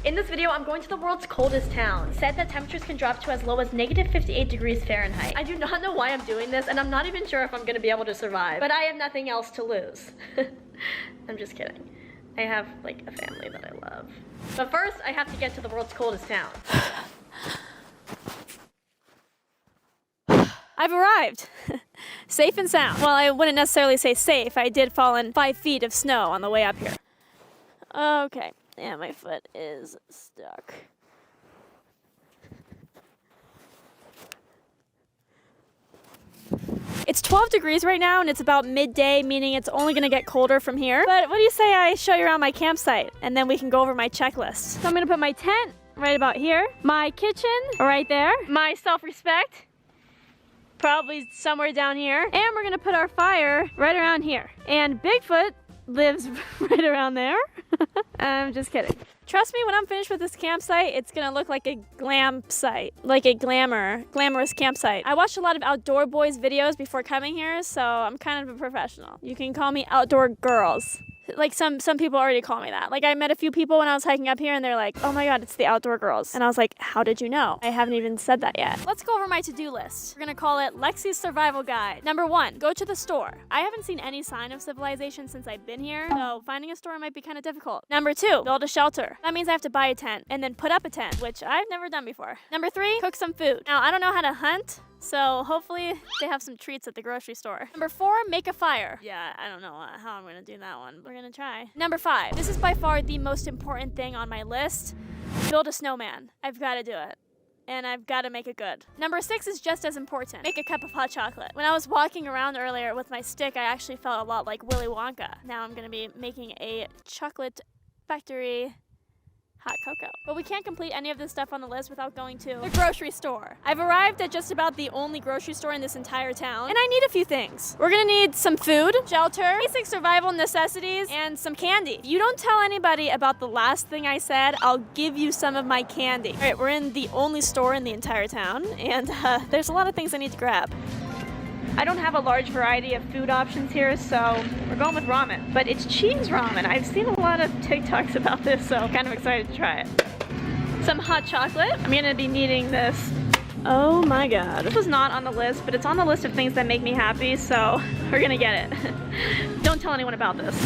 In this video, I'm going to the world's coldest town. Said that temperatures can drop to as low as -58 degrees Fahrenheit. I do not know why I'm doing this, and I'm not even sure if I'm gonna be able to survive. But I have nothing else to lose. I'm just kidding. I have, like, a family that I love. But first, I have to get to the world's coldest town. I've arrived. Safe and sound. Well, I wouldn't necessarily say safe. I did fall in 5 feet of snow on the way up here. Okay. Yeah, my foot is stuck. It's 12 degrees right now, and it's about midday, meaning it's only gonna get colder from here. But what do you say I show you around my campsite, and then we can go over my checklist. So I'm gonna put my tent right about here, my kitchen right there, my self-respect probably somewhere down here, and we're gonna put our fire right around here. And Bigfoot lives right around there. I'm just kidding. Trust me, when I'm finished with this campsite, it's gonna look like a glam site, like a glamorous campsite. I watched a lot of Outdoor Boys videos before coming here, so I'm kind of a professional. You can call me Outdoor Girls. Like some people already call me that. Like I met a few people when I was hiking up here and they're like, oh my God, it's the Outdoor Girls. And I was like, how did you know? I haven't even said that yet. Let's go over my to-do list. We're gonna call it Lexi's Survival Guide. Number 1, go to the store. I haven't seen any sign of civilization since I've been here, so finding a store might be kind of difficult. Number 2, build a shelter. That means I have to buy a tent and then put up a tent, which I've never done before. Number 3, cook some food. Now, I don't know how to hunt, so hopefully they have some treats at the grocery store. Number 4, make a fire. Yeah, I don't know how I'm gonna do that one, but we're gonna try. Number 5, this is by far the most important thing on my list. Build a snowman. I've gotta do it. And I've gotta make it good. Number 6 is just as important. Make a cup of hot chocolate. When I was walking around earlier with my stick, I actually felt a lot like Willy Wonka. Now I'm gonna be making a chocolate factory hot cocoa. But we can't complete any of this stuff on the list without going to the grocery store. I've arrived at just about the only grocery store in this entire town, and I need a few things. We're gonna need some food, shelter, basic survival necessities, and some candy. If you don't tell anybody about the last thing I said, I'll give you some of my candy. All right, we're in the only store in the entire town, and there's a lot of things I need to grab. I don't have a large variety of food options here, so we're going with ramen. But it's cheese ramen. I've seen a lot of TikToks about this, so I'm kind of excited to try it. Some hot chocolate. I'm gonna be needing this. Oh my God. This was not on the list, but it's on the list of things that make me happy, so we're gonna get it. Don't tell anyone about this.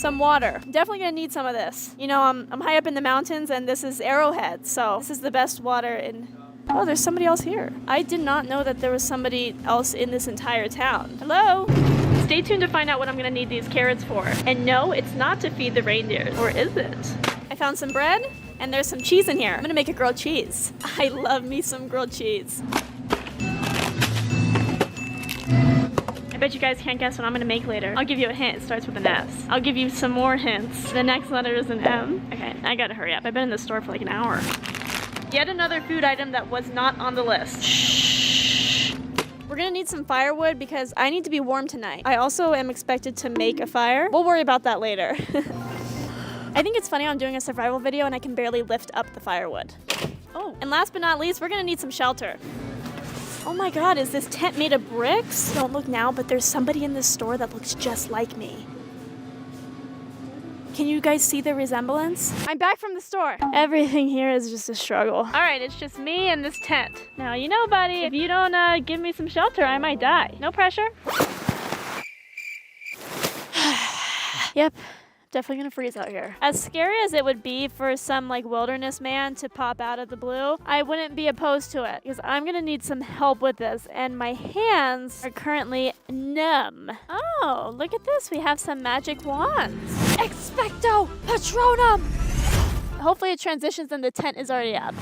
Some water. Definitely gonna need some of this. You know, I'm high up in the mountains, and this is Arrowhead, so this is the best water in... Oh, there's somebody else here. I did not know that there was somebody else in this entire town. Hello? Stay tuned to find out what I'm gonna need these carrots for. And no, it's not to feed the reindeers. Or is it? I found some bread, and there's some cheese in here. I'm gonna make a grilled cheese. I love me some grilled cheese. I bet you guys can't guess what I'm gonna make later. I'll give you a hint. It starts with an S. I'll give you some more hints. The next letter is an M. Okay, I gotta hurry up. I've been in the store for like an hour. Yet another food item that was not on the list. Shh. We're gonna need some firewood because I need to be warm tonight. I also am expected to make a fire. We'll worry about that later. I think it's funny I'm doing a survival video and I can barely lift up the firewood. Oh, and last but not least, we're gonna need some shelter. Oh my God, is this tent made of bricks? Don't look now, but there's somebody in this store that looks just like me. Can you guys see the resemblance? I'm back from the store. Everything here is just a struggle. All right, it's just me and this tent. Now, you know, buddy, if you don't give me some shelter, I might die. No pressure. Yep. Definitely gonna freeze out here. As scary as it would be for some like wilderness man to pop out of the blue, I wouldn't be opposed to it because I'm gonna need some help with this and my hands are currently numb. Oh, look at this. We have some magic wands. Expecto Patronum! Hopefully it transitions and the tent is already up.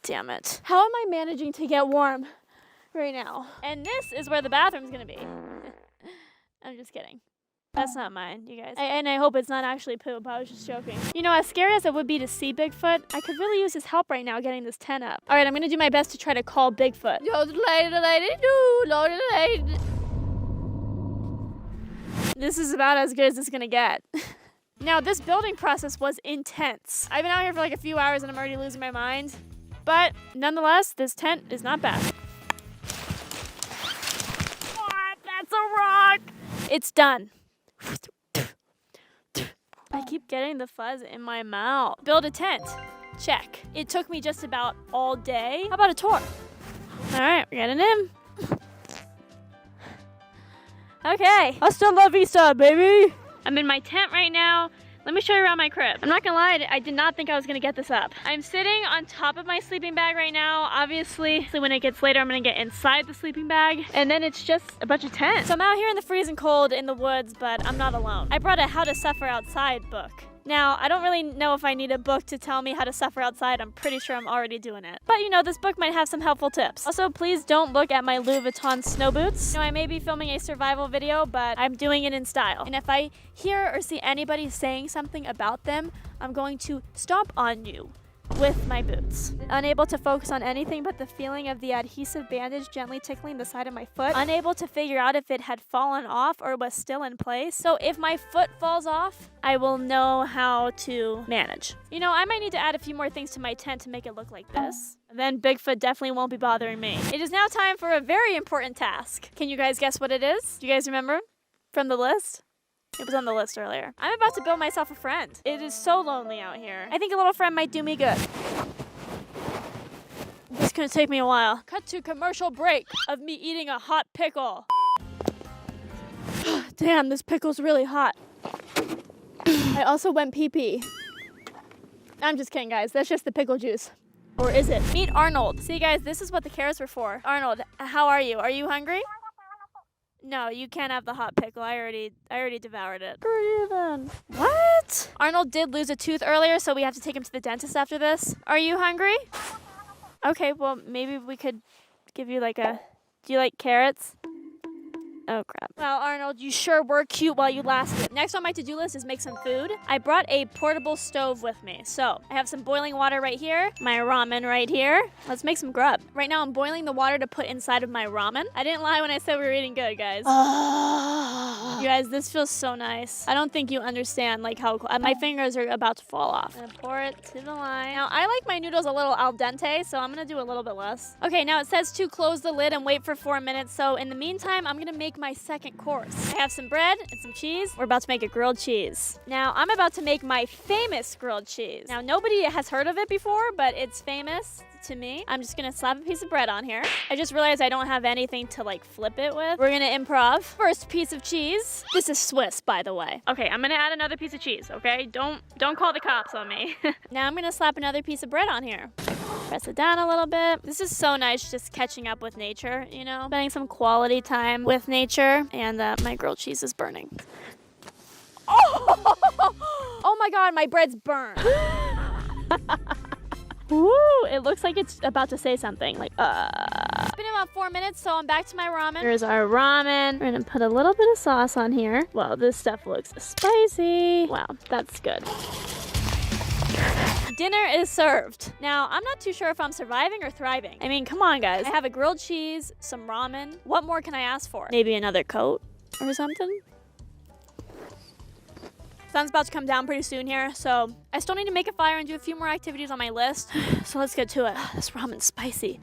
Damn it. How am I managing to get warm right now? And this is where the bathroom's gonna be. I'm just kidding. That's not mine, you guys. And I hope it's not actually poop. I was just joking. You know, as scary as it would be to see Bigfoot, I could really use his help right now getting this tent up. All right, I'm gonna do my best to try to call Bigfoot. This is about as good as it's gonna get. Now, this building process was intense. I've been out here for like a few hours and I'm already losing my mind. But nonetheless, this tent is not bad. What? That's a rock! It's done. I keep getting the fuzz in my mouth. Build a tent. Check. It took me just about all day. How about a tour? All right, we're getting in. Okay. Hasta la vista, baby. I'm in my tent right now. Let me show you around my crib. I'm not gonna lie, I did not think I was gonna get this up. I'm sitting on top of my sleeping bag right now. Obviously, when it gets later, I'm gonna get inside the sleeping bag. And then it's just a bunch of tents. So I'm out here in the freezing cold in the woods, but I'm not alone. I brought a How to Suffer Outside book. Now, I don't really know if I need a book to tell me how to suffer outside. I'm pretty sure I'm already doing it. But you know, this book might have some helpful tips. Also, please don't look at my Louis Vuitton snow boots. You know, I may be filming a survival video, but I'm doing it in style. And if I hear or see anybody saying something about them, I'm going to stomp on you with my boots. Unable to focus on anything but the feeling of the adhesive bandage gently tickling the side of my foot. Unable to figure out if it had fallen off or was still in place. So if my foot falls off, I will know how to manage. You know, I might need to add a few more things to my tent to make it look like this. Then Bigfoot definitely won't be bothering me. It is now time for a very important task. Can you guys guess what it is? Do you guys remember from the list? It was on the list earlier. I'm about to build myself a friend. It is so lonely out here. I think a little friend might do me good. This is gonna take me a while. Cut to commercial break of me eating a hot pickle. Damn, this pickle's really hot. I also went pee-pee. I'm just kidding, guys. That's just the pickle juice. Or is it? Meet Arnold. See, guys, this is what the carrots were for. Arnold, how are you? Are you hungry? No, you can't have the hot pickle. I already devoured it. Breathing. What? Arnold did lose a tooth earlier, so we have to take him to the dentist after this. Are you hungry? Okay, well, maybe we could give you like a... Do you like carrots? Oh, crap. Well, Arnold, you sure were cute while you lasted. Next on my to-do list is make some food. I brought a portable stove with me. So, I have some boiling water right here, my ramen right here. Let's make some grub. Right now, I'm boiling the water to put inside of my ramen. I didn't lie when I said we were eating good, guys. You guys, this feels so nice. I don't think you understand, like, how my fingers are about to fall off. I'm gonna pour it to the line. Now, I like my noodles a little al dente, so I'm gonna do a little bit less. Okay, now it says to close the lid and wait for 4 minutes. So, in the meantime, I'm gonna make my second course. I have some bread and some cheese. We're about to make a grilled cheese. Now, I'm about to make my famous grilled cheese. Now, nobody has heard of it before, but it's famous to me. I'm just gonna slap a piece of bread on here. I just realized I don't have anything to like flip it with. We're gonna improv. First piece of cheese. This is Swiss, by the way. Okay, I'm gonna add another piece of cheese, okay? Don't call the cops on me. Now I'm gonna slap another piece of bread on here. Press it down a little bit. This is so nice just catching up with nature, you know? Spending some quality time with nature. And my grilled cheese is burning. Oh my God, my bread's burned. Woo, it looks like it's about to say something like, It's been about 4 minutes, so I'm back to my ramen. Here's our ramen. We're gonna put a little bit of sauce on here. Wow, this stuff looks spicy. Wow, that's good. Dinner is served. Now, I'm not too sure if I'm surviving or thriving. I mean, come on, guys. I have a grilled cheese, some ramen. What more can I ask for? Maybe another coat or something? Sun's about to come down pretty soon here, so I still need to make a fire and do a few more activities on my list. So let's get to it. This ramen's spicy.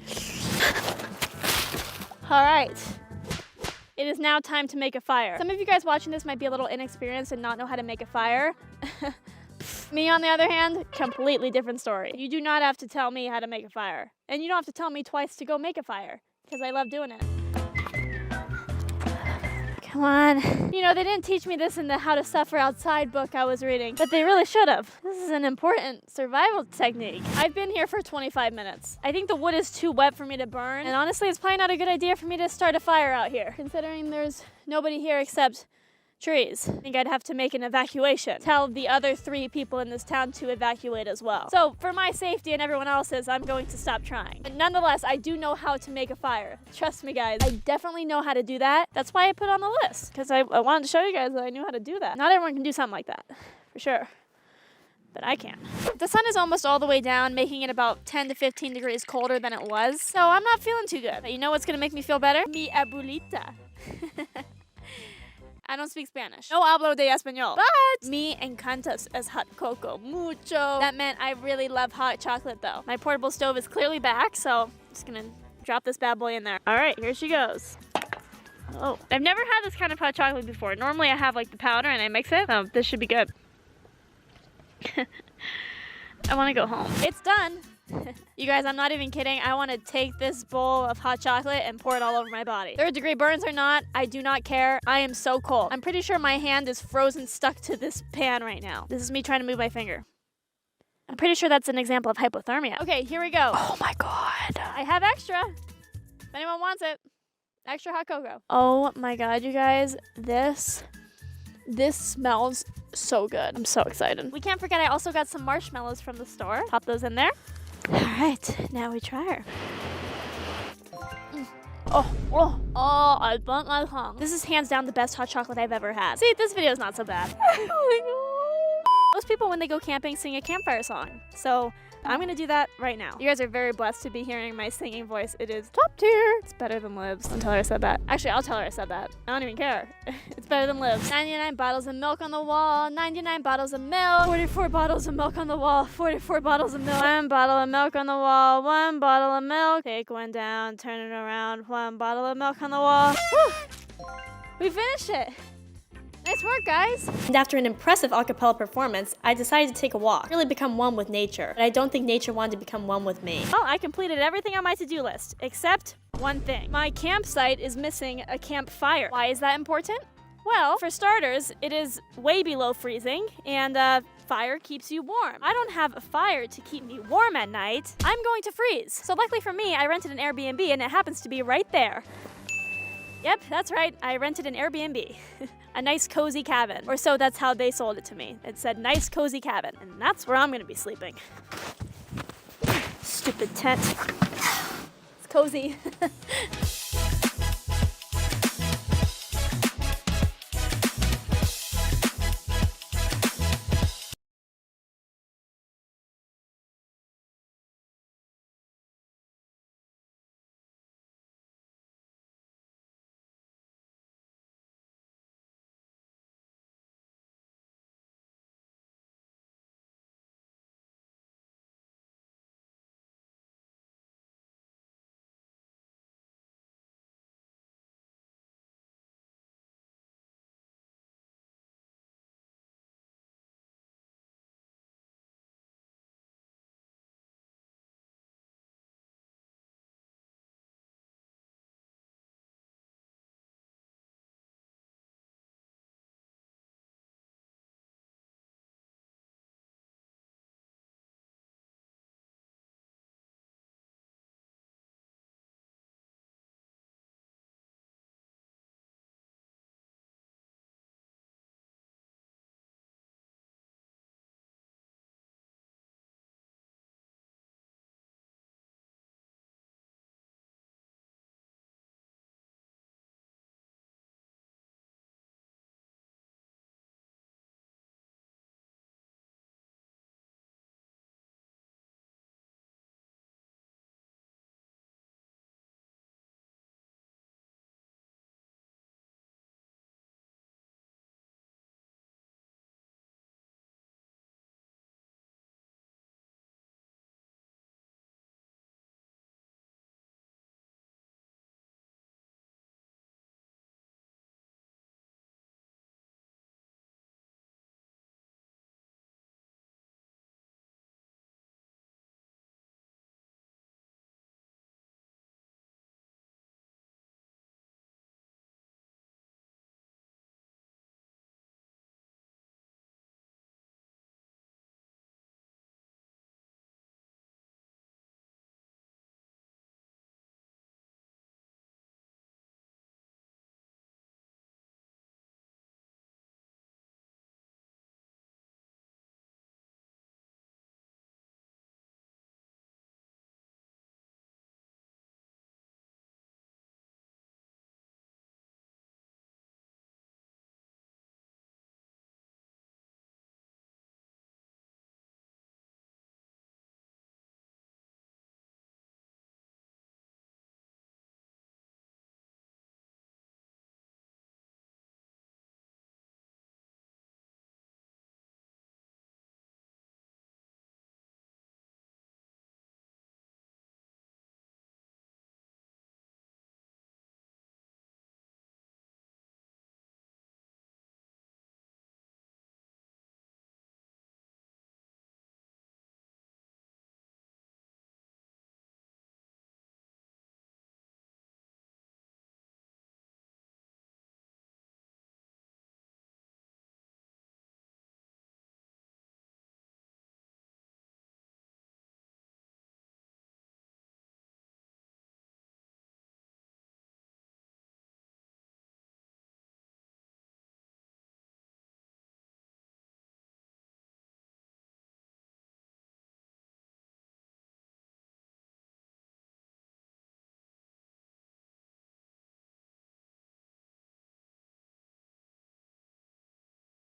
All right. It is now time to make a fire. Some of you guys watching this might be a little inexperienced and not know how to make a fire. Me, on the other hand, completely different story. You do not have to tell me how to make a fire. And you don't have to tell me twice to go make a fire, because I love doing it. Come on. You know, they didn't teach me this in the How to Suffer Outside book I was reading, but they really should have. This is an important survival technique. I've been here for 25 minutes. I think the wood is too wet for me to burn, and honestly, it's probably not a good idea for me to start a fire out here, considering there's nobody here except trees. I think I'd have to make an evacuation. Tell the other 3 people in this town to evacuate as well. So for my safety and everyone else's, I'm going to stop trying. But nonetheless, I do know how to make a fire. Trust me, guys. I definitely know how to do that. That's why I put it on the list, because I wanted to show you guys that I knew how to do that. Not everyone can do something like that, for sure. But I can. The sun is almost all the way down, making it about 10 to 15 degrees colder than it was. So I'm not feeling too good. But you know what's gonna make me feel better? Mi abuelita. I don't speak Spanish. No hablo de español. But me encantas es hot cocoa mucho. That meant I really love hot chocolate though. My portable stove is clearly back, so I'm just gonna drop this bad boy in there. All right, here she goes. Oh, I've never had this kind of hot chocolate before. Normally I have like the powder and I mix it. So this should be good. I want to go home. It's done. You guys, I'm not even kidding. I want to take this bowl of hot chocolate and pour it all over my body. 3rd degree burns or not, I do not care. I am so cold. I'm pretty sure my hand is frozen stuck to this pan right now. This is me trying to move my finger. I'm pretty sure that's an example of hypothermia. Okay, here we go. Oh my God. I have extra. If anyone wants it. Extra hot cocoa. Oh my God, you guys. This smells so good. I'm so excited. We can't forget I also got some marshmallows from the store. Pop those in there. All right, now we try her. Oh, I burnt my tongue. This is hands down the best hot chocolate I've ever had. See, this video is not so bad. Oh my God. Most people, when they go camping, sing a campfire song. So I'm gonna do that right now. You guys are very blessed to be hearing my singing voice. It is top tier. It's better than Liv's. Don't tell her I said that. Actually, I'll tell her I said that. I don't even care. It's better than Liv's. 99 bottles of milk on the wall. 99 bottles of milk. 44 bottles of milk on the wall. 44 bottles of milk. 1 bottle of milk on the wall. 1 bottle of milk. Take one down. Turn it around. 1 bottle of milk on the wall. Whew. We finished it. Nice work, guys. And after an impressive a cappella performance, I decided to take a walk, really become one with nature. But I don't think nature wanted to become one with me. Well, I completed everything on my to-do list, except one thing. My campsite is missing a campfire. Why is that important? Well, for starters, it is way below freezing, and fire keeps you warm. I don't have a fire to keep me warm at night. I'm going to freeze. So luckily for me, I rented an Airbnb, and it happens to be right there. Yep, that's right. I rented an Airbnb. A nice cozy cabin. Or so that's how they sold it to me. It said nice cozy cabin. And that's where I'm gonna be sleeping. Stupid tent. It's cozy.